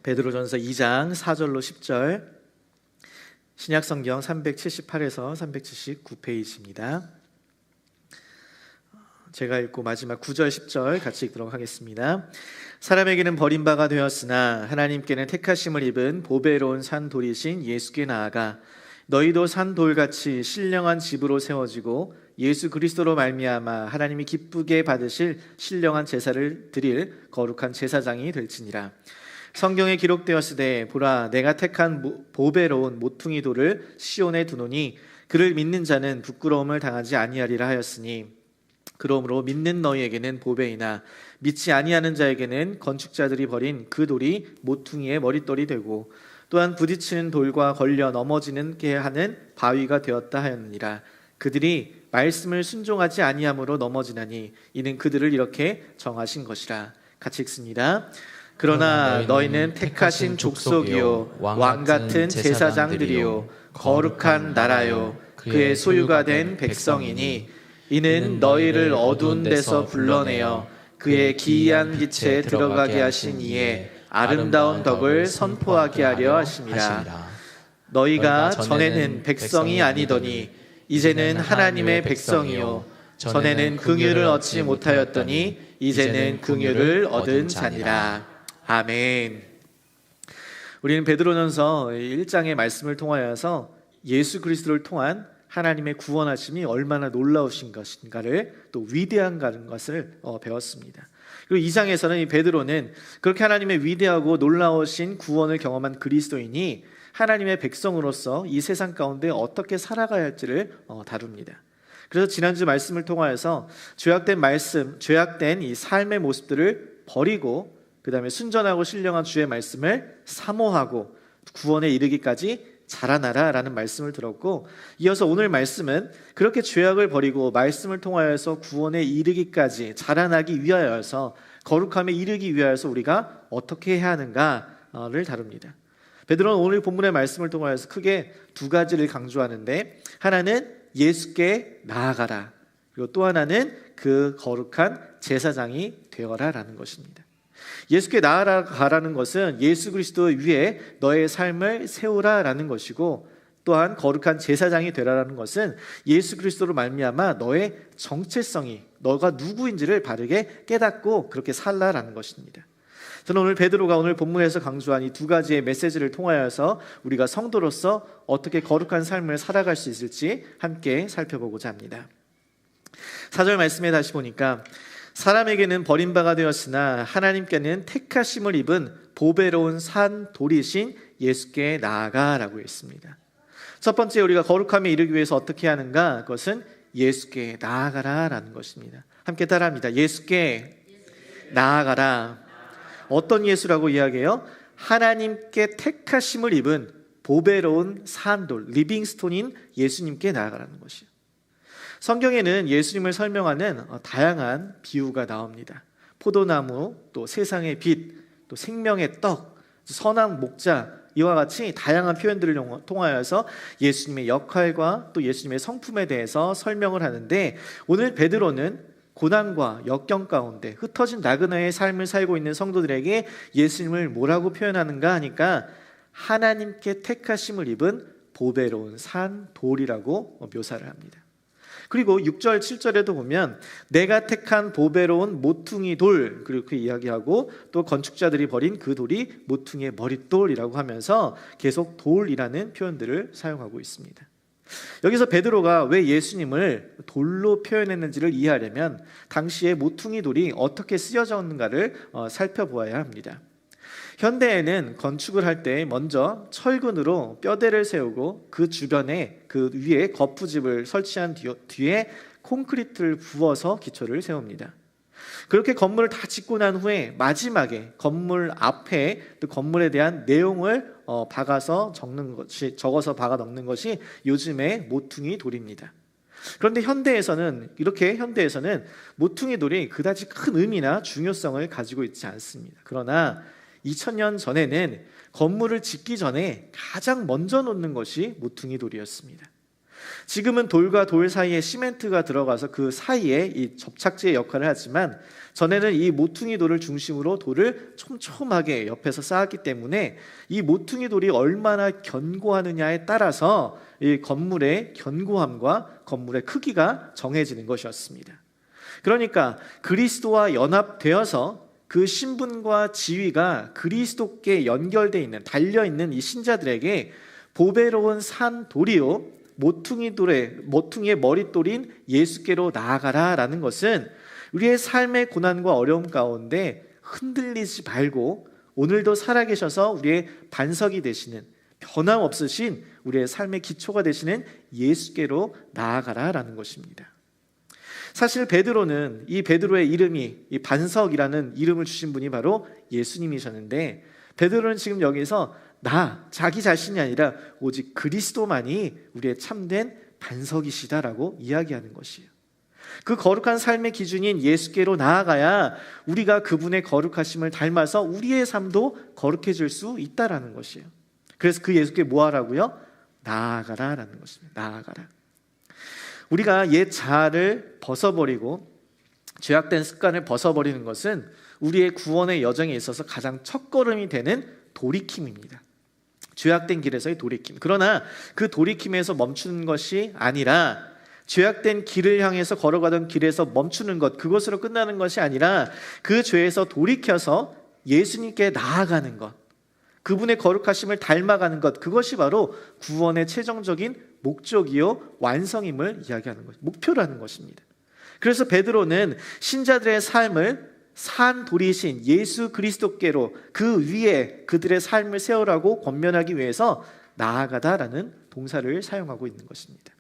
베드로전서 2장 4절로 10절, 신약성경 378에서 379페이지입니다. 제가 읽고 마지막 9절 10절 같이 읽도록 하겠습니다. 사람에게는 버림바가 되었으나 하나님께는 택하심을 입은 보배로운 산돌이신 예수께 나아가 너희도 산돌같이 신령한 집으로 세워지고 예수 그리스도로 말미암아 하나님이 기쁘게 받으실 신령한 제사를 드릴 거룩한 제사장이 될지니라. 성경에 기록되었으되 보라 내가 택한 보배로운 모퉁이 돌을 시온에 두노니 그를 믿는 자는 부끄러움을 당하지 아니하리라 하였으니 그러므로 믿는 너희에게는 보배이나 믿지 아니하는 자에게는 건축자들이 버린 그 돌이 모퉁이의 머릿돌이 되고 또한 부딪히는 돌과 걸려 넘어지는 게 하는 바위가 되었다 하였느니라. 그들이 말씀을 순종하지 아니함으로 넘어지나니 이는 그들을 이렇게 정하신 것이라. 같이 읽습니다. 그러나 너희는 택하신 족속이요 왕같은 제사장들이요 거룩한 나라요 그의 소유가 된 백성이니 이는 너희를 어두운 데서 불러내어 그의 기이한 빛에 들어가게 하신 이에 아름다운 덕을 선포하게 하려 하심이라. 너희가 전에는 백성이 아니더니 이제는 하나님의 백성이요 전에는 긍휼을 얻지 못하였더니 이제는 긍휼을 얻은 자니라. 아멘. 우리는 베드로전서 1장의 말씀을 통하여서 예수 그리스도를 통한 하나님의 구원하심이 얼마나 놀라우신 것인가를 또 위대한 것을 배웠습니다. 그리고 2장에서는 이 베드로는 그렇게 하나님의 위대하고 놀라우신 구원을 경험한 그리스도인이 하나님의 백성으로서 이 세상 가운데 어떻게 살아가야 할지를 다룹니다. 그래서 지난주 말씀을 통하여서 죄악된 이 삶의 모습들을 버리고 그 다음에 순전하고 신령한 주의 말씀을 사모하고 구원에 이르기까지 자라나라 라는 말씀을 들었고, 이어서 오늘 말씀은 그렇게 죄악을 버리고 말씀을 통하여서 구원에 이르기까지 자라나기 위하여서 거룩함에 이르기 위하여서 우리가 어떻게 해야 하는가를 다룹니다. 베드로는 오늘 본문의 말씀을 통하여서 크게 두 가지를 강조하는데, 하나는 예수께 나아가라, 그리고 또 하나는 그 거룩한 제사장이 되어라 라는 것입니다. 예수께 나아가라는 것은 예수 그리스도 위에 너의 삶을 세우라라는 것이고, 또한 거룩한 제사장이 되라라는 것은 예수 그리스도로 말미암아 너의 정체성이 너가 누구인지를 바르게 깨닫고 그렇게 살라라는 것입니다. 저는 오늘 베드로가 오늘 본문에서 강조한 이 두 가지의 메시지를 통하여서 우리가 성도로서 어떻게 거룩한 삶을 살아갈 수 있을지 함께 살펴보고자 합니다. 4절 말씀에 다시 보니까 사람에게는 버림바가 되었으나 하나님께는 택하심을 입은 보배로운 산 돌이신 예수께 나아가라고 했습니다. 첫 번째, 우리가 거룩함에 이르기 위해서 어떻게 하는가? 그것은 예수께 나아가라라는 것입니다. 함께 따라합니다. 예수께 나아가라. 어떤 예수라고 이야기해요? 하나님께 택하심을 입은 보배로운 산돌, 리빙스톤인 예수님께 나아가라는 것이에요. 성경에는 예수님을 설명하는 다양한 비유가 나옵니다. 포도나무, 또 세상의 빛, 또 생명의 떡, 선악 목자, 이와 같이 다양한 표현들을 통하여서 예수님의 역할과 또 예수님의 성품에 대해서 설명을 하는데, 오늘 베드로는 고난과 역경 가운데 흩어진 나그네의 삶을 살고 있는 성도들에게 예수님을 뭐라고 표현하는가 하니까 하나님께 택하심을 입은 보배로운 산 돌이라고 묘사를 합니다. 그리고 6절 7절에도 보면 내가 택한 보배로운 모퉁이 돌, 그렇게 이야기하고 또 건축자들이 버린 그 돌이 모퉁이의 머릿돌이라고 하면서 계속 돌이라는 표현들을 사용하고 있습니다. 여기서 베드로가 왜 예수님을 돌로 표현했는지를 이해하려면 당시에 모퉁이 돌이 어떻게 쓰여졌는가를 살펴보아야 합니다. 현대에는 건축을 할 때 먼저 철근으로 뼈대를 세우고 그 주변에 그 위에 거푸집을 설치한 뒤에 콘크리트를 부어서 기초를 세웁니다. 그렇게 건물을 다 짓고 난 후에 마지막에 건물 앞에 또 건물에 대한 내용을 적어서 박아 넣는 것이 요즘의 모퉁이 돌입니다. 그런데 현대에서는 모퉁이 돌이 그다지 큰 의미나 중요성을 가지고 있지 않습니다. 그러나 2000년 전에는 건물을 짓기 전에 가장 먼저 놓는 것이 모퉁이 돌이었습니다. 지금은 돌과 돌 사이에 시멘트가 들어가서 그 사이에 이 접착제의 역할을 하지만 전에는 이 모퉁이 돌을 중심으로 돌을 촘촘하게 옆에서 쌓았기 때문에 이 모퉁이 돌이 얼마나 견고하느냐에 따라서 이 건물의 견고함과 건물의 크기가 정해지는 것이었습니다. 그러니까 그리스도와 연합되어서 그 신분과 지위가 그리스도께 연결되어 있는, 달려있는 이 신자들에게 보배로운 산 돌이요 모퉁이의 머릿돌인 예수께로 나아가라라는 것은 우리의 삶의 고난과 어려움 가운데 흔들리지 말고 오늘도 살아계셔서 우리의 반석이 되시는, 변함없으신 우리의 삶의 기초가 되시는 예수께로 나아가라라는 것입니다. 사실 베드로는, 이 베드로의 이름이, 이 반석이라는 이름을 주신 분이 바로 예수님이셨는데, 베드로는 지금 여기서 자기 자신이 아니라 오직 그리스도만이 우리의 참된 반석이시다라고 이야기하는 것이에요. 그 거룩한 삶의 기준인 예수께로 나아가야 우리가 그분의 거룩하심을 닮아서 우리의 삶도 거룩해질 수 있다라는 것이에요. 그래서 그 예수께 뭐 하라고요? 나아가라라는 것입니다. 나아가라. 우리가 옛 자아를 벗어버리고 죄악된 습관을 벗어버리는 것은 우리의 구원의 여정에 있어서 가장 첫걸음이 되는 돌이킴입니다. 죄악된 길에서의 돌이킴. 그러나 그 돌이킴에서 멈추는 것이 아니라, 죄악된 길을 향해서 걸어가던 길에서 멈추는 것, 그것으로 끝나는 것이 아니라 그 죄에서 돌이켜서 예수님께 나아가는 것, 그분의 거룩하심을 닮아가는 것, 그것이 바로 구원의 최종적인 목적이요 완성임을 이야기하는 것, 목표라는 것입니다. 그래서 베드로는 신자들의 삶을 산 돌이신 예수 그리스도께로, 그 위에 그들의 삶을 세우라고 권면하기 위해서 나아가다라는 동사를 사용하고 있는 것입니다.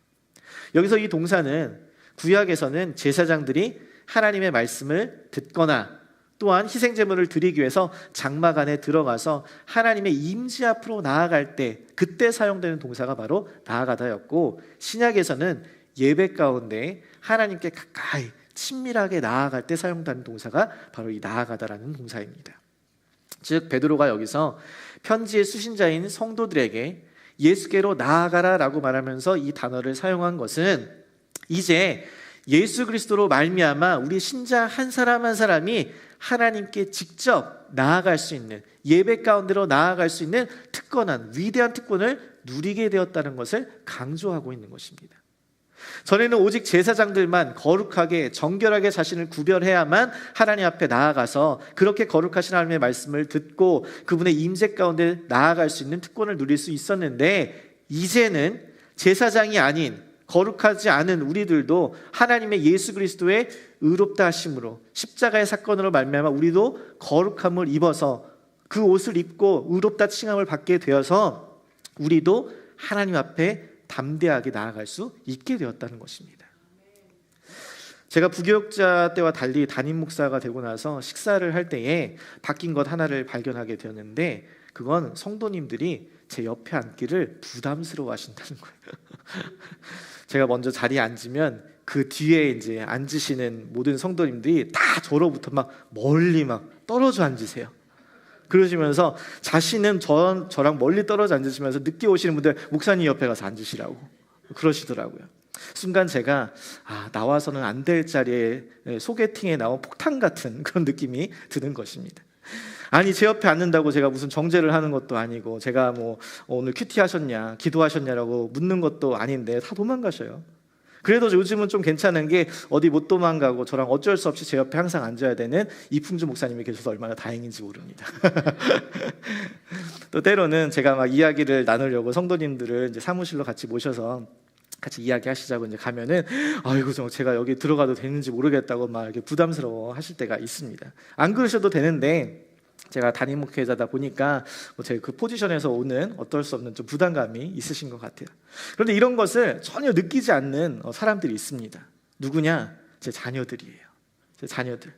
여기서 이 동사는 구약에서는 제사장들이 하나님의 말씀을 듣거나 또한 희생제물을 드리기 위해서 장막 안에 들어가서 하나님의 임재 앞으로 나아갈 때, 그때 사용되는 동사가 바로 나아가다였고, 신약에서는 예배 가운데 하나님께 가까이 친밀하게 나아갈 때 사용되는 동사가 바로 이 나아가다라는 동사입니다. 즉 베드로가 여기서 편지의 수신자인 성도들에게 예수께로 나아가라라고 말하면서 이 단어를 사용한 것은, 이제 예수 그리스도로 말미암아 우리 신자 한 사람 한 사람이 하나님께 직접 나아갈 수 있는, 예배 가운데로 나아갈 수 있는 특권한, 위대한 특권을 누리게 되었다는 것을 강조하고 있는 것입니다. 전에는 오직 제사장들만 거룩하게 정결하게 자신을 구별해야만 하나님 앞에 나아가서 그렇게 거룩하신 하나님의 말씀을 듣고 그분의 임재 가운데 나아갈 수 있는 특권을 누릴 수 있었는데, 이제는 제사장이 아닌, 거룩하지 않은 우리들도 하나님의 예수 그리스도의 의롭다 하심으로, 십자가의 사건으로 말미암아 우리도 거룩함을 입어서 그 옷을 입고 의롭다 칭함을 받게 되어서 우리도 하나님 앞에 담대하게 나아갈 수 있게 되었다는 것입니다. 제가 부교육자 때와 달리 담임 목사가 되고 나서 식사를 할 때에 바뀐 것 하나를 발견하게 되었는데, 그건 성도님들이 제 옆에 앉기를 부담스러워 하신다는 거예요. 제가 먼저 자리에 앉으면 그 뒤에 이제 앉으시는 모든 성도님들이 다 저로부터 막 멀리 막 떨어져 앉으세요. 그러시면서 자신은 저랑 멀리 떨어져 앉으시면서 늦게 오시는 분들 목사님 옆에 가서 앉으시라고 그러시더라고요. 순간 제가 나와서는 안 될 자리에 소개팅에 나온 폭탄 같은 그런 느낌이 드는 것입니다. 아니, 제 옆에 앉는다고 제가 무슨 정죄를 하는 것도 아니고, 제가 뭐 오늘 큐티 하셨냐, 기도하셨냐라고 묻는 것도 아닌데 다 도망가셔요. 그래도 요즘은 좀 괜찮은 게, 어디 못 도망가고 저랑 어쩔 수 없이 제 옆에 항상 앉아야 되는 이풍주 목사님이 계셔서 얼마나 다행인지 모릅니다. 또 때로는 제가 막 이야기를 나누려고 성도님들을 이제 사무실로 같이 모셔서 같이 이야기하시자고 이제 가면은, 아이고 제가 여기 들어가도 되는지 모르겠다고 막 이렇게 부담스러워 하실 때가 있습니다. 안 그러셔도 되는데, 제가 담임 목회자다 보니까 제 그 포지션에서 오는 어떨 수 없는 좀 부담감이 있으신 것 같아요. 그런데 이런 것을 전혀 느끼지 않는 사람들이 있습니다. 누구냐? 제 자녀들이에요. 제 자녀들.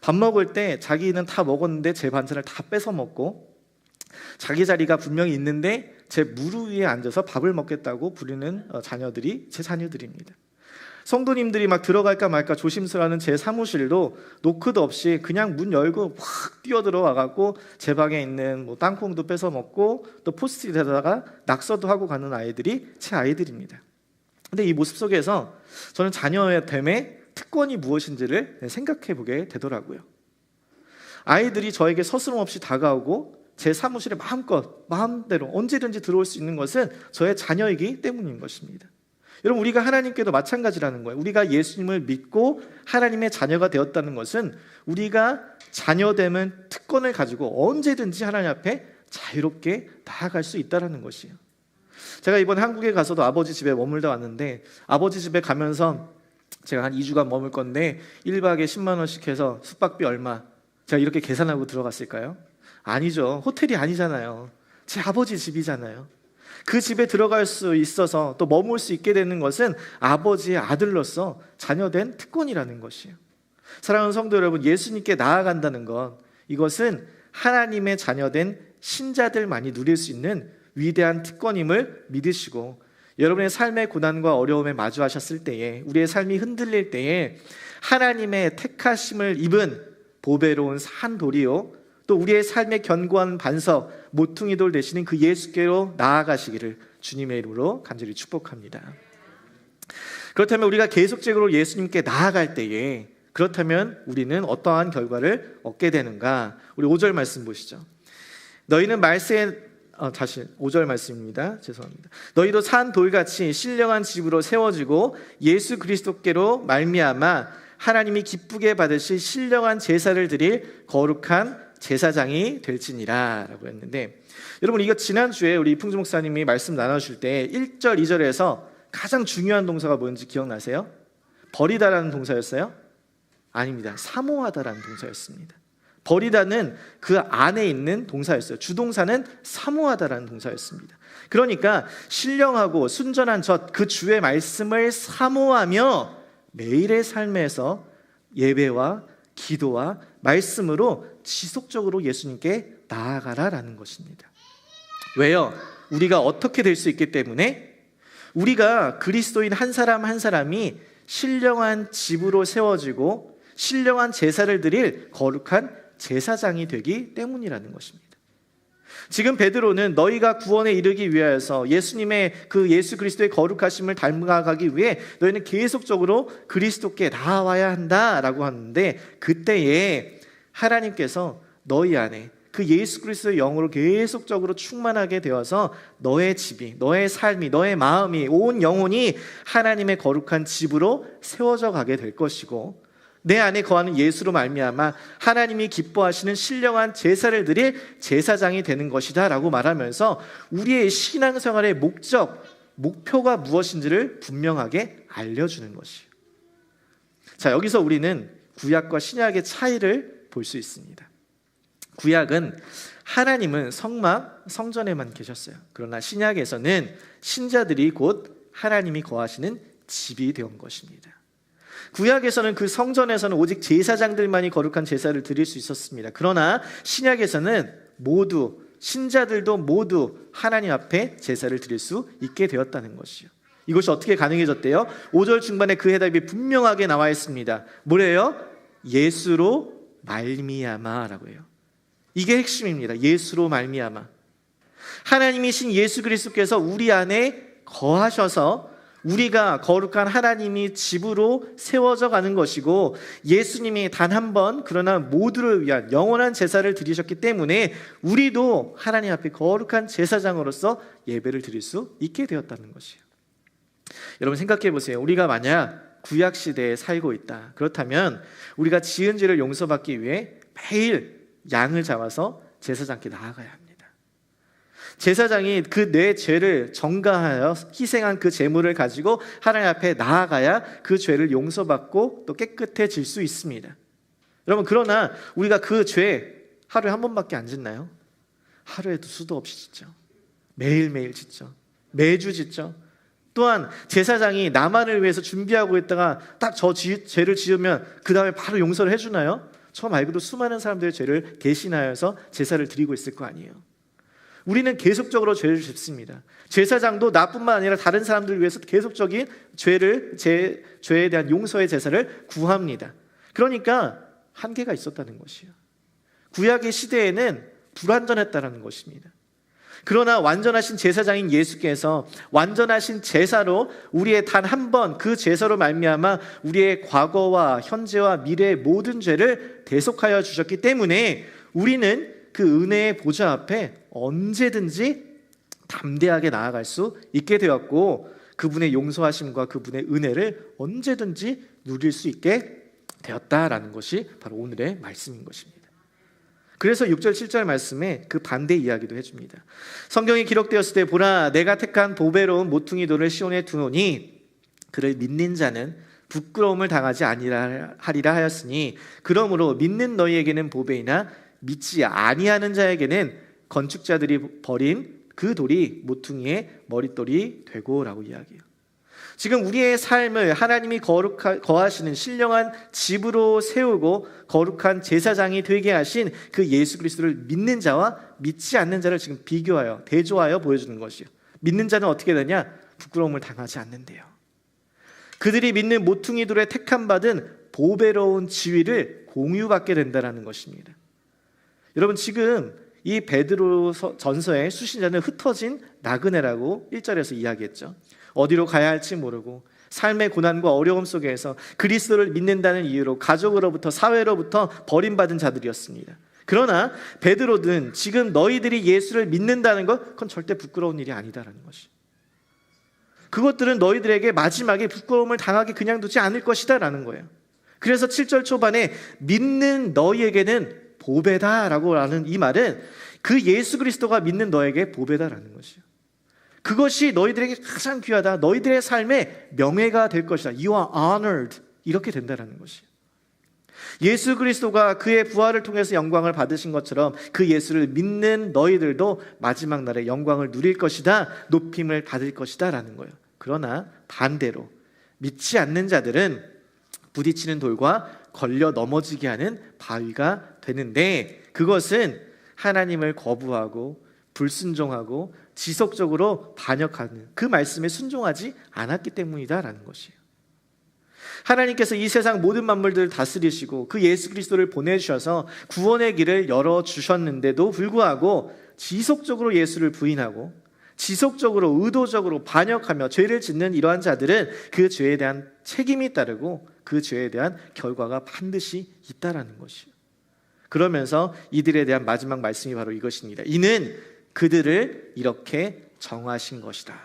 밥 먹을 때 자기는 다 먹었는데 제 반찬을 다 뺏어 먹고, 자기 자리가 분명히 있는데 제 무릎 위에 앉아서 밥을 먹겠다고 부리는 자녀들이 제 자녀들입니다. 성도님들이 막 들어갈까 말까 조심스러워하는 제 사무실도 노크도 없이 그냥 문 열고 확 뛰어들어와 갖고 제 방에 있는 뭐 땅콩도 뺏어 먹고 또 포스트잇에다가 낙서도 하고 가는 아이들이 제 아이들입니다. 근데 이 모습 속에서 저는 자녀의 됨의 특권이 무엇인지를 생각해 보게 되더라고요. 아이들이 저에게 서스럼없이 다가오고 제 사무실에 마음대로 언제든지 들어올 수 있는 것은 저의 자녀이기 때문인 것입니다. 여러분, 우리가 하나님께도 마찬가지라는 거예요. 우리가 예수님을 믿고 하나님의 자녀가 되었다는 것은 우리가 자녀됨은 특권을 가지고 언제든지 하나님 앞에 자유롭게 나아갈 수 있다는 것이에요. 제가 이번 한국에 가서도 아버지 집에 머물다 왔는데, 아버지 집에 가면서 제가 한 2주간 머물 건데 1박에 10만 원씩 해서 숙박비 얼마, 제가 이렇게 계산하고 들어갔을까요? 아니죠. 호텔이 아니잖아요. 제 아버지 집이잖아요. 그 집에 들어갈 수 있어서 또 머물 수 있게 되는 것은 아버지의 아들로서 자녀된 특권이라는 것이에요. 사랑하는 성도 여러분, 예수님께 나아간다는 것, 이것은 하나님의 자녀된 신자들만이 누릴 수 있는 위대한 특권임을 믿으시고, 여러분의 삶의 고난과 어려움에 마주하셨을 때에, 우리의 삶이 흔들릴 때에 하나님의 택하심을 입은 보배로운 산 돌이요, 또 우리의 삶의 견고한 반석, 모퉁이 돌 되시는 그 예수께로 나아가시기를 주님의 이름으로 간절히 축복합니다. 그렇다면 우리가 계속적으로 예수님께 나아갈 때에, 그렇다면 우리는 어떠한 결과를 얻게 되는가? 우리 5절 말씀 보시죠. 너희는 말세에 5절 말씀입니다. 죄송합니다. 너희도 산 돌같이 신령한 집으로 세워지고 예수 그리스도께로 말미암아 하나님이 기쁘게 받으실 신령한 제사를 드릴 거룩한 제사장이 될지니라 라고 했는데, 여러분, 이거 지난주에 우리 풍주 목사님이 말씀 나눠주실 때 1절 2절에서 가장 중요한 동사가 뭔지 기억나세요? 버리다라는 동사였어요? 아닙니다. 사모하다라는 동사였습니다. 버리다는 그 안에 있는 동사였어요. 주동사는 사모하다라는 동사였습니다. 그러니까 신령하고 순전한 그 주의 말씀을 사모하며 매일의 삶에서 예배와 기도와 말씀으로 지속적으로 예수님께 나아가라라는 것입니다. 왜요? 우리가 어떻게 될 수 있기 때문에, 우리가 그리스도인 한 사람 한 사람이 신령한 집으로 세워지고 신령한 제사를 드릴 거룩한 제사장이 되기 때문이라는 것입니다. 지금 베드로는 너희가 구원에 이르기 위하여서 예수님의 그 예수 그리스도의 거룩하심을 닮아가기 위해 너희는 계속적으로 그리스도께 나아와야 한다라고 하는데, 그때에 하나님께서 너희 안에 그 예수 그리스도의 영으로 계속적으로 충만하게 되어서 너의 집이, 너의 삶이, 너의 마음이, 온 영혼이 하나님의 거룩한 집으로 세워져 가게 될 것이고, 내 안에 거하는 예수로 말미암아 하나님이 기뻐하시는 신령한 제사를 드릴 제사장이 되는 것이다 라고 말하면서 우리의 신앙생활의 목표가 무엇인지를 분명하게 알려주는 것이에요. 자, 여기서 우리는 구약과 신약의 차이를 볼 수 있습니다. 구약은 하나님은 성전에만 계셨어요. 그러나 신약에서는 신자들이 곧 하나님이 거하시는 집이 되온 것입니다. 구약에서는 그 성전에서는 오직 제사장들만이 거룩한 제사를 드릴 수 있었습니다. 그러나 신약에서는 신자들도 모두 하나님 앞에 제사를 드릴 수 있게 되었다는 것이요. 이것이 어떻게 가능해졌대요? 5절 중반에 그 해답이 분명하게 나와 있습니다. 뭐래요? 예수로 말미암아라고 해요. 이게 핵심입니다. 예수로 말미암아. 하나님이신 예수 그리스도께서 우리 안에 거하셔서 우리가 거룩한 하나님이 집으로 세워져 가는 것이고, 예수님이 단 한 번 그러나 모두를 위한 영원한 제사를 드리셨기 때문에 우리도 하나님 앞에 거룩한 제사장으로서 예배를 드릴 수 있게 되었다는 것이에요. 여러분, 생각해 보세요. 우리가 만약 구약 시대에 살고 있다, 그렇다면 우리가 지은 죄를 용서받기 위해 매일 양을 잡아서 제사장께 나아가야 합니다. 제사장이 그 내 죄를 전가하여 희생한 그 제물을 가지고 하나님 앞에 나아가야 그 죄를 용서받고 또 깨끗해질 수 있습니다. 여러분, 그러나 우리가 그 죄 하루에 한 번밖에 안 짓나요? 하루에도 수도 없이 짓죠. 매일매일 짓죠. 매주 짓죠. 또한 제사장이 나만을 위해서 준비하고 있다가 딱 저 죄를 지으면 그 다음에 바로 용서를 해주나요? 저 말고도 수많은 사람들의 죄를 대신하여서 제사를 드리고 있을 거 아니에요. 우리는 계속적으로 죄를 짓습니다. 제사장도 나뿐만 아니라 다른 사람들을 위해서 계속적인 죄에 대한 용서의 제사를 구합니다. 그러니까 한계가 있었다는 것이에요. 구약의 시대에는 불완전했다는 것입니다. 그러나 완전하신 제사장인 예수께서 완전하신 제사로 우리의 단 한 번 그 제사로 말미암아 우리의 과거와 현재와 미래의 모든 죄를 대속하여 주셨기 때문에 우리는 그 은혜의 보좌 앞에 언제든지 담대하게 나아갈 수 있게 되었고, 그분의 용서하심과 그분의 은혜를 언제든지 누릴 수 있게 되었다라는 것이 바로 오늘의 말씀인 것입니다. 그래서 6절 7절 말씀에 그 반대 이야기도 해줍니다. 성경이 기록되었을 때 보라, 내가 택한 보배로운 모퉁이 돌을 시온에 두노니 그를 믿는 자는 부끄러움을 당하지 아니하리라 하였으니, 그러므로 믿는 너희에게는 보배이나 믿지 아니하는 자에게는 건축자들이 버린 그 돌이 모퉁이의 머릿돌이 되고라고 이야기해요. 지금 우리의 삶을 하나님이 거하시는 신령한 집으로 세우고 거룩한 제사장이 되게 하신 그 예수 그리스도를 믿는 자와 믿지 않는 자를 지금 비교하여 대조하여 보여주는 것이요. 믿는 자는 어떻게 되냐? 부끄러움을 당하지 않는데요. 그들이 믿는 모퉁이 돌에 택함 받은 보배로운 지위를 공유받게 된다는 것입니다. 여러분, 지금 이 베드로 전서의 수신자는 흩어진 나그네라고 1절에서 이야기했죠. 어디로 가야 할지 모르고 삶의 고난과 어려움 속에서 그리스도를 믿는다는 이유로 가족으로부터 사회로부터 버림받은 자들이었습니다. 그러나 베드로는 지금 너희들이 예수를 믿는다는 것, 그건 절대 부끄러운 일이 아니다라는 것이, 그것들은 너희들에게 마지막에 부끄러움을 당하게 그냥 두지 않을 것이다 라는 거예요. 그래서 7절 초반에 믿는 너희에게는 보배다라고 하는 이 말은 그 예수 그리스도가 믿는 너에게 보배다라는 것이에요. 그것이 너희들에게 가장 귀하다, 너희들의 삶의 명예가 될 것이다. You are honored. 이렇게 된다는 것이에요. 예수 그리스도가 그의 부활을 통해서 영광을 받으신 것처럼 그 예수를 믿는 너희들도 마지막 날에 영광을 누릴 것이다, 높임을 받을 것이다 라는 거예요. 그러나 반대로 믿지 않는 자들은 부딪히는 돌과 걸려 넘어지게 하는 바위가 되는데, 그것은 하나님을 거부하고 불순종하고 지속적으로 반역하는 그 말씀에 순종하지 않았기 때문이다라는 것이에요. 하나님께서 이 세상 모든 만물들을 다스리시고 그 예수 그리스도를 보내주셔서 구원의 길을 열어주셨는데도 불구하고 지속적으로 예수를 부인하고 지속적으로 의도적으로 반역하며 죄를 짓는 이러한 자들은 그 죄에 대한 책임이 따르고 그 죄에 대한 결과가 반드시 있다라는 것이에요. 그러면서 이들에 대한 마지막 말씀이 바로 이것입니다. 이는 그들을 이렇게 정하신 것이다.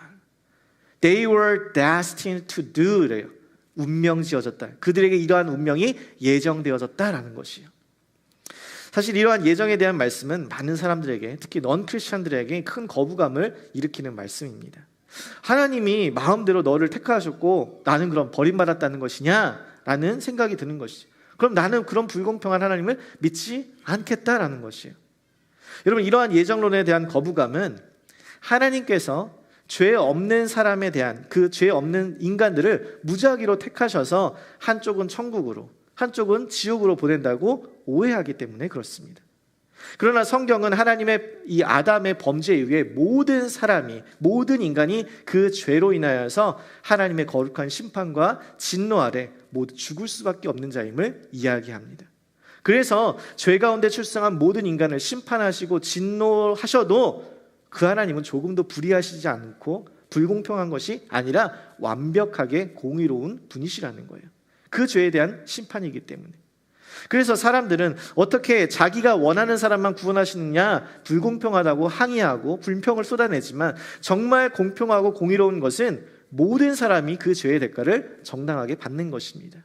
They were destined to do 래요. 운명 지어졌다. 그들에게 이러한 운명이 예정되어졌다라는 것이에요. 사실 이러한 예정에 대한 말씀은 많은 사람들에게, 특히 넌 크리스천들에게 큰 거부감을 일으키는 말씀입니다. 하나님이 마음대로 너를 택하셨고 나는 그럼 버림받았다는 것이냐? 라는 생각이 드는 것이죠. 그럼 나는 그런 불공평한 하나님을 믿지 않겠다라는 것이에요. 여러분, 이러한 예정론에 대한 거부감은 하나님께서 죄 없는 사람에 대한, 그 죄 없는 인간들을 무작위로 택하셔서 한쪽은 천국으로 한쪽은 지옥으로 보낸다고 오해하기 때문에 그렇습니다. 그러나 성경은 하나님의 이 아담의 범죄에 의해 모든 사람이, 모든 인간이 그 죄로 인하여서 하나님의 거룩한 심판과 진노 아래 모두 죽을 수밖에 없는 자임을 이야기합니다. 그래서 죄 가운데 출생한 모든 인간을 심판하시고 진노하셔도 그 하나님은 조금도 불의하시지 않고 불공평한 것이 아니라 완벽하게 공의로운 분이시라는 거예요. 그 죄에 대한 심판이기 때문에. 그래서 사람들은 어떻게 자기가 원하는 사람만 구원하시느냐, 불공평하다고 항의하고 불평을 쏟아내지만 정말 공평하고 공의로운 것은 모든 사람이 그 죄의 대가를 정당하게 받는 것입니다.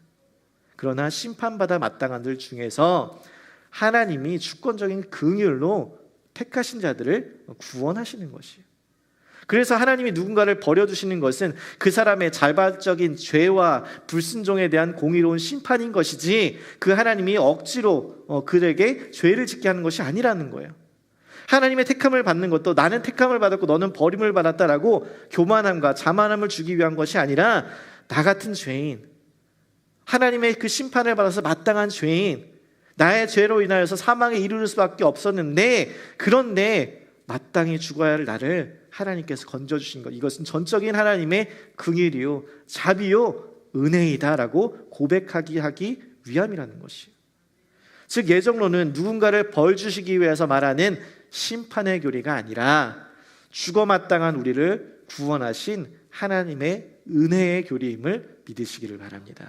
그러나 심판받아 마땅한 들 중에서 하나님이 주권적인 긍휼로 택하신 자들을 구원하시는 것이에요. 그래서 하나님이 누군가를 버려두시는 것은 그 사람의 자발적인 죄와 불순종에 대한 공의로운 심판인 것이지, 그 하나님이 억지로 그에게 죄를 짓게 하는 것이 아니라는 거예요. 하나님의 택함을 받는 것도 나는 택함을 받았고 너는 버림을 받았다라고 교만함과 자만함을 주기 위한 것이 아니라, 나 같은 죄인, 하나님의 그 심판을 받아서 마땅한 죄인, 나의 죄로 인하여서 사망에 이르를 수밖에 없었는데, 그런데 마땅히 죽어야 할 나를 하나님께서 건져주신 것, 이것은 전적인 하나님의 긍휼이요 자비요 은혜이다라고 하기 위함이라는 것이에요. 즉 예정론은 누군가를 벌 주시기 위해서 말하는 심판의 교리가 아니라 죽어 마땅한 우리를 구원하신 하나님의 은혜의 교리임을 믿으시기를 바랍니다.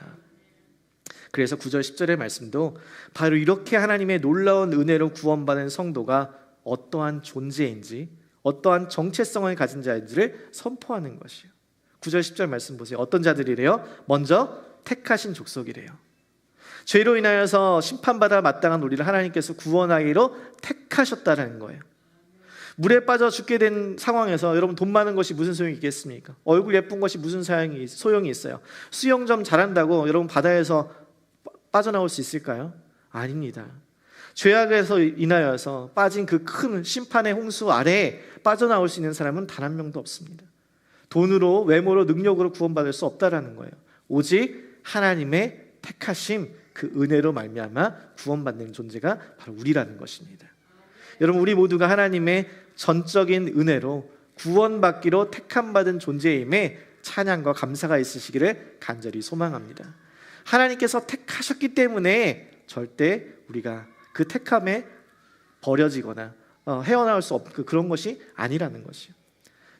그래서 9절 10절의 말씀도 바로 이렇게 하나님의 놀라운 은혜로 구원받은 성도가 어떠한 존재인지, 어떠한 정체성을 가진 자인지를 선포하는 것이에요. 9절 10절 말씀 보세요. 어떤 자들이래요? 먼저 택하신 족속이래요. 죄로 인하여서 심판받아 마땅한 우리를 하나님께서 구원하기로 택하셨다는 거예요. 물에 빠져 죽게 된 상황에서 여러분, 돈 많은 것이 무슨 소용이 있겠습니까? 얼굴 예쁜 것이 무슨 소용이 있어요? 수영 좀 잘한다고 여러분 바다에서 빠져나올 수 있을까요? 아닙니다. 죄악에서 인하여서 빠진 그 큰 심판의 홍수 아래에 빠져나올 수 있는 사람은 단 한 명도 없습니다. 돈으로, 외모로, 능력으로 구원받을 수 없다라는 거예요. 오직 하나님의 택하심, 그 은혜로 말미암아 구원받는 존재가 바로 우리라는 것입니다. 여러분, 우리 모두가 하나님의 전적인 은혜로 구원받기로 택함받은 존재임에 찬양과 감사가 있으시기를 간절히 소망합니다. 하나님께서 택하셨기 때문에 절대 우리가 그 택함에 버려지거나 헤어나올 수 없는 그런 것이 아니라는 것이요.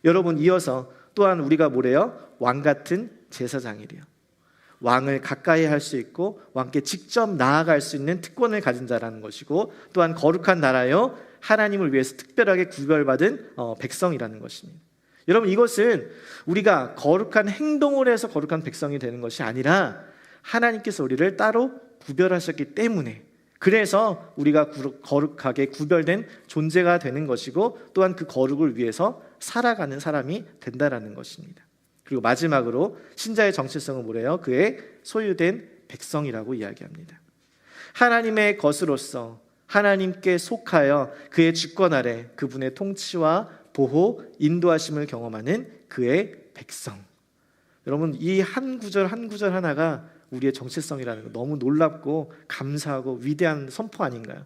여러분, 이어서 또한 우리가 뭐래요? 왕 같은 제사장이래요. 왕을 가까이 할 수 있고 왕께 직접 나아갈 수 있는 특권을 가진 자라는 것이고, 또한 거룩한 나라요, 하나님을 위해서 특별하게 구별받은 백성이라는 것입니다. 여러분, 이것은 우리가 거룩한 행동을 해서 거룩한 백성이 되는 것이 아니라 하나님께서 우리를 따로 구별하셨기 때문에, 그래서 우리가 거룩하게 구별된 존재가 되는 것이고, 또한 그 거룩을 위해서 살아가는 사람이 된다라는 것입니다. 그리고 마지막으로 신자의 정체성은 뭐래요? 그의 소유된 백성이라고 이야기합니다. 하나님의 것으로서 하나님께 속하여 그의 주권 아래 그분의 통치와 보호, 인도하심을 경험하는 그의 백성. 여러분, 이 한 구절 한 구절 하나가 우리의 정체성이라는 거 너무 놀랍고 감사하고 위대한 선포 아닌가요?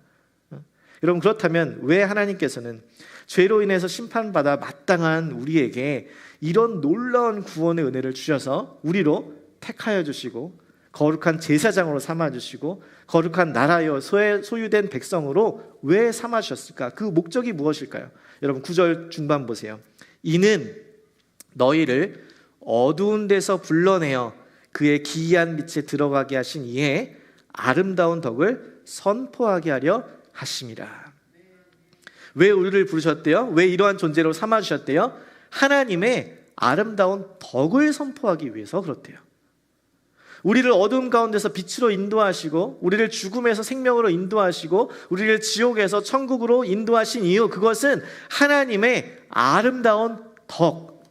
여러분, 그렇다면 왜 하나님께서는 죄로 인해서 심판받아 마땅한 우리에게 이런 놀라운 구원의 은혜를 주셔서 우리로 택하여 주시고 거룩한 제사장으로 삼아주시고 거룩한 나라여 소유된 백성으로 왜 삼아주셨을까? 그 목적이 무엇일까요? 여러분, 9절 중반 보세요. 이는 너희를 어두운 데서 불러내어 그의 기이한 빛에 들어가게 하신 이에 아름다운 덕을 선포하게 하려 하심이라. 왜 우리를 부르셨대요? 왜 이러한 존재로 삼아주셨대요? 하나님의 아름다운 덕을 선포하기 위해서 그렇대요. 우리를 어두움 가운데서 빛으로 인도하시고 우리를 죽음에서 생명으로 인도하시고 우리를 지옥에서 천국으로 인도하신 이유, 그것은 하나님의 아름다운 덕.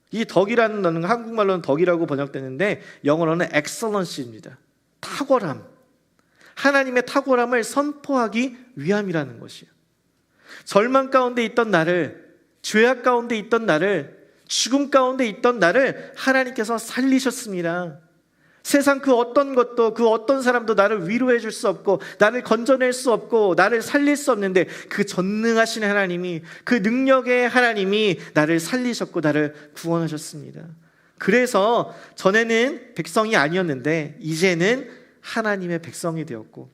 이 덕이라는 단어는 한국말로는 덕이라고 번역되는데 영어로는 excellence입니다. 탁월함. 하나님의 탁월함을 선포하기 위함이라는 것이에요. 절망 가운데 있던 나를, 죄악 가운데 있던 나를, 죽음 가운데 있던 나를 하나님께서 살리셨습니다. 세상 그 어떤 것도, 그 어떤 사람도 나를 위로해 줄 수 없고 나를 건져낼 수 없고 나를 살릴 수 없는데, 그 전능하신 하나님이, 그 능력의 하나님이 나를 살리셨고 나를 구원하셨습니다. 그래서 전에는 백성이 아니었는데 이제는 하나님의 백성이 되었고,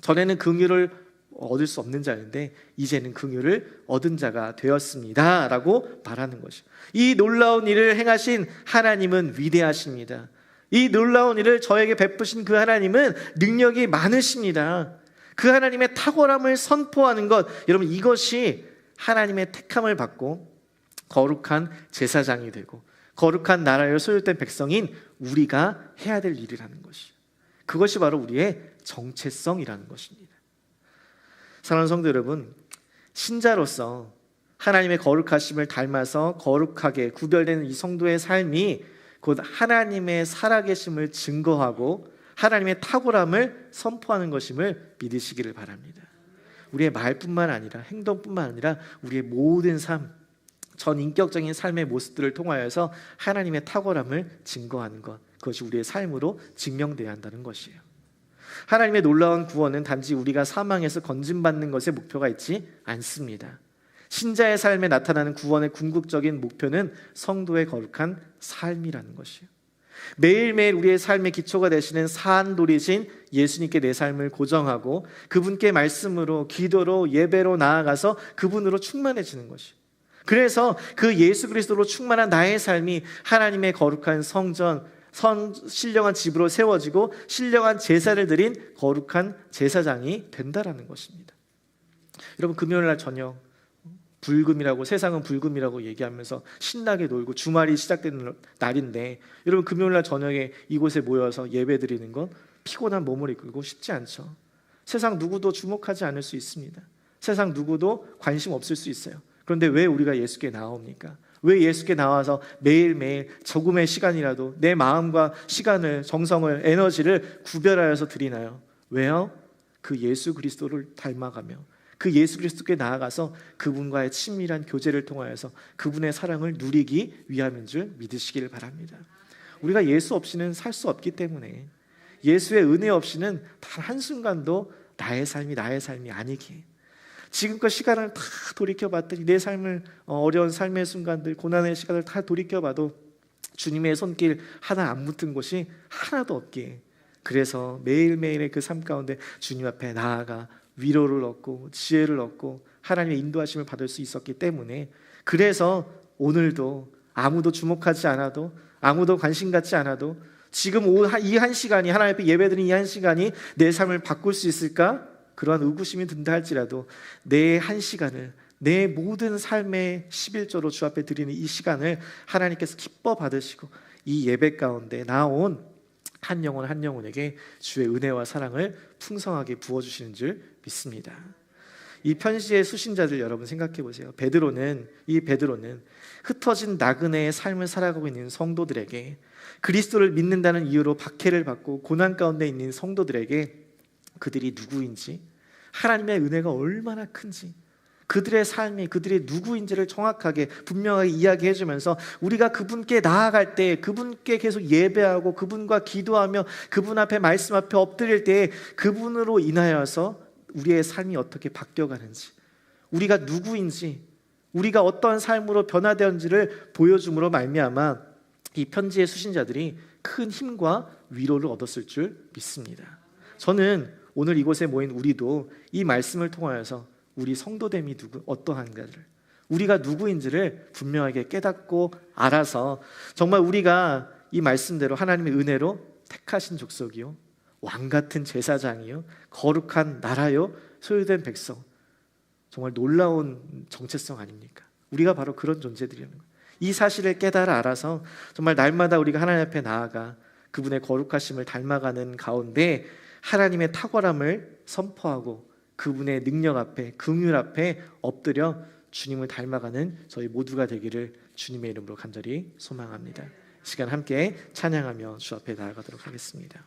전에는 긍휼을 얻을 수 없는 자인데 이제는 긍휼을 얻은 자가 되었습니다 라고 말하는 것이죠. 이 놀라운 일을 행하신 하나님은 위대하십니다. 이 놀라운 일을 저에게 베푸신 그 하나님은 능력이 많으십니다. 그 하나님의 탁월함을 선포하는 것, 여러분, 이것이 하나님의 택함을 받고 거룩한 제사장이 되고 거룩한 나라의 소유된 백성인 우리가 해야 될 일이라는 것이에요. 그것이 바로 우리의 정체성이라는 것입니다. 사랑하는 성도 여러분, 신자로서 하나님의 거룩하심을 닮아서 거룩하게 구별되는 이 성도의 삶이 곧 하나님의 살아계심을 증거하고 하나님의 탁월함을 선포하는 것임을 믿으시기를 바랍니다. 우리의 말뿐만 아니라 행동뿐만 아니라 우리의 모든 삶, 전 인격적인 삶의 모습들을 통하여서 하나님의 탁월함을 증거하는 것, 그것이 우리의 삶으로 증명되어야 한다는 것이에요. 하나님의 놀라운 구원은 단지 우리가 사망에서 건진받는 것에 목표가 있지 않습니다. 신자의 삶에 나타나는 구원의 궁극적인 목표는 성도의 거룩한 삶이라는 것이에요. 매일매일 우리의 삶의 기초가 되시는 사한돌이신 예수님께 내 삶을 고정하고 그분께 말씀으로, 기도로, 예배로 나아가서 그분으로 충만해지는 것이에요. 그래서 그 예수 그리스도로 충만한 나의 삶이 하나님의 거룩한 성전, 신령한 집으로 세워지고 신령한 제사를 드린 거룩한 제사장이 된다라는 것입니다. 여러분, 금요일 날 저녁 불금이라고, 세상은 불금이라고 얘기하면서 신나게 놀고 주말이 시작되는 날인데, 여러분 금요일 날 저녁에 이곳에 모여서 예배 드리는 건 피곤한 몸을 이끌고 쉽지 않죠. 세상 누구도 주목하지 않을 수 있습니다. 세상 누구도 관심 없을 수 있어요. 그런데 왜 우리가 예수께 나옵니까? 왜 예수께 나와서 매일매일 조금의 시간이라도 내 마음과 시간을, 정성을, 에너지를 구별하여서 드리나요? 왜요? 그 예수 그리스도를 닮아가며 그 예수 그리스도께 나아가서 그분과의 친밀한 교제를 통하여서 그분의 사랑을 누리기 위함인 줄 믿으시기를 바랍니다. 우리가 예수 없이는 살 수 없기 때문에, 예수의 은혜 없이는 단 한순간도 나의 삶이 아니기에, 지금껏 시간을 다 돌이켜봤더니 내 삶을, 어려운 삶의 순간들, 고난의 시간을 다 돌이켜봐도 주님의 손길 하나 안 묻은 곳이 하나도 없기에, 그래서 매일매일의 그 삶 가운데 주님 앞에 나아가 위로를 얻고 지혜를 얻고 하나님의 인도하심을 받을 수 있었기 때문에, 그래서 오늘도 아무도 주목하지 않아도, 아무도 관심 갖지 않아도 지금 이 한 시간이, 하나님 앞에 예배드린 이 한 시간이 내 삶을 바꿀 수 있을까? 그러한 의구심이 든다 할지라도 내 한 시간을, 내 모든 삶의 11조로 주 앞에 드리는 이 시간을 하나님께서 기뻐 받으시고 이 예배 가운데 나온 한 영혼 한 영혼에게 주의 은혜와 사랑을 풍성하게 부어주시는 줄 믿습니다. 이 편지의 수신자들 여러분 생각해 보세요. 베드로는 흩어진 나그네의 삶을 살아가고 있는 성도들에게, 그리스도를 믿는다는 이유로 박해를 받고 고난 가운데 있는 성도들에게 그들이 누구인지, 하나님의 은혜가 얼마나 큰지, 그들의 삶이 그들의 누구인지를 정확하게 분명하게 이야기해 주면서 우리가 그분께 나아갈 때, 그분께 계속 예배하고 그분과 기도하며 그분 앞에, 말씀 앞에 엎드릴 때 그분으로 인하여서 우리의 삶이 어떻게 바뀌어가는지, 우리가 누구인지, 우리가 어떠한 삶으로 변화되었는지를 보여줌으로 말미암아 이 편지의 수신자들이 큰 힘과 위로를 얻었을 줄 믿습니다. 저는 오늘 이곳에 모인 우리도 이 말씀을 통하여서 우리 성도됨이 어떠한가를, 우리가 누구인지를 분명하게 깨닫고 알아서 정말 우리가 이 말씀대로 하나님의 은혜로 택하신 족속이요, 왕같은 제사장이요, 거룩한 나라요, 소유된 백성, 정말 놀라운 정체성 아닙니까? 우리가 바로 그런 존재들이라는 거예요. 이 사실을 깨달아 알아서 정말 날마다 우리가 하나님 앞에 나아가 그분의 거룩하심을 닮아가는 가운데 하나님의 탁월함을 선포하고 그분의 능력 앞에, 긍휼 앞에 엎드려 주님을 닮아가는 저희 모두가 되기를 주님의 이름으로 간절히 소망합니다. 시간 함께 찬양하며 주 앞에 나아가도록 하겠습니다.